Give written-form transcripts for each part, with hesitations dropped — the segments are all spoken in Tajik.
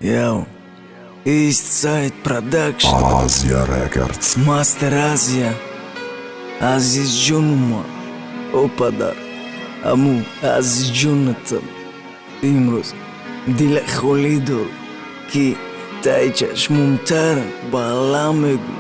Yo, East Side Production, Asia Records. Master Asia, Aziz Junuma, Opadar, Amu, Aziz Jonathan, Imroz, Dilek Kholidol, Ki, Taichash Mumtaran, Balamegu,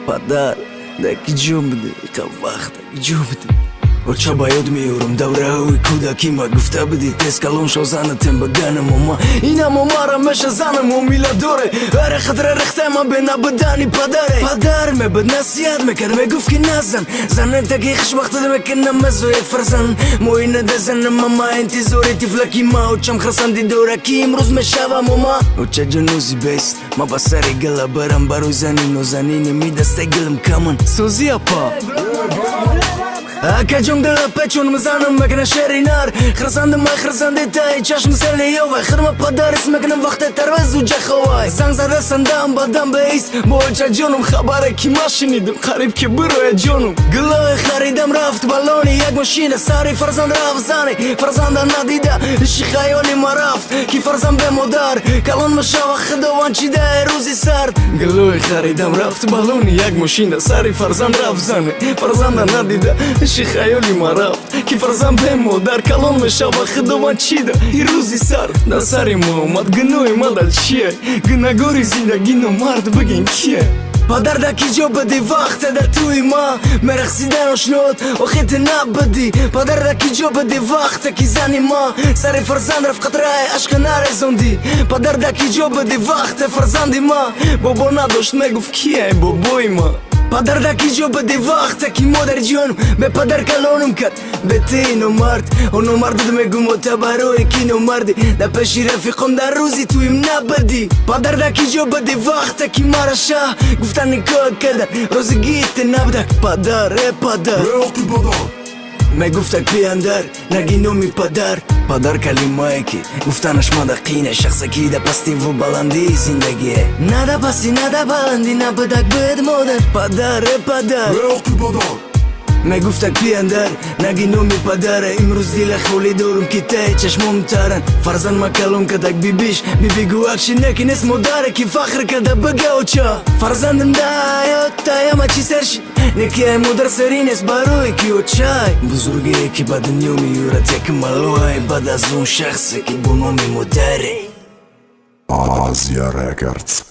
Padar, Daki Jubdi, Kavakhta, Jubdi. ورچا باید میورم دوره های کودکی ما گفته بدی تسکالون شو زنتم بگنم ما اینا ما را مشه زنم و میلا دوره هر خطر رخته ما بنا بدانی پدر مبد نصیحت میکرد میگفت که نزن زنه تکی خش وقت میکنم مزویت فرزن موینه دزنم ما انتظاری تفلکی ما و چم خرسندی دوره کی امروز میشوم ما و چه جنوزی بیست ما بسری گلا برم برو زنین و زنین میدسته گلم کمن سوزی اپا که جون دل پچون مزانم مگن شرینار خرساندم ما خرسانده تای چشم سلیو و خرم پدر اسمگنم وقت تروز و جخوای زنگ زده سندم بدم بیس بولچه جونم خبره کی ما شنیدم قریب که بروی جونم گلای خریدم رفت بالونی یک ماشین ساری فرزند رفت زنی فرزند ندیده اشی خیالی ما رفت کی فرزند به مدار کلان مشاو خدوان چیده روزی سرد گلای خریدم رفت بالونی یک ماشین ساری فرزند رفت زنی فرزند ندیده اشی خیالی ما رفت کی فرزند به مادر کلان مشاو خدوان چیده ای روزی سر در سری ما اومد گنوی ما دل چیه گناگوری زندگی نو مرد بگین کیه پدر دکی جو بدی وقت در توی ما مرخصیدن و شنود و خیت نبدی پدر دکی جو بدی وقت کی زنی ما سر فرزند رفت قطره عشق نرزوندی پدر دکی جو بدی وقت فرزندی ما بابا نداشت میگفت کیه بابای ما پدر دکی جو بدی وقت کی مادر جونم به پدر کلانم کد به تینو مرد اونو مرد میگم متبروی کی نو مردی در پیشی رفیقم در روزی تویم نبدی پدر دکی جو بدی وقت کی مرشا گفتن نکاح کردن روزی گیت نبدک پدر میگفتک بیاندر نگینو می پدر کلمه کی گفتنش مدقینه شخص کی ده پستی و بلندی زندگیه نده پستی نده بلندی نبدک بد مادر پدر میگفتک بیاندر نگینو می پدره امروز دیل خولی دورم که تای چشمم ترن فرزن ما کلون کدک بیبیش بیبی گو اکشی نکی نس مداره کی فخر کده بگه و چا فرزندم دایو تای اما چی سرشی نکی ای مدر سری نس باروی کی و چای بزرگی که با دنیا میورد یک ملوهای بعد از اون شخصی که بونو می مداره Asia Records.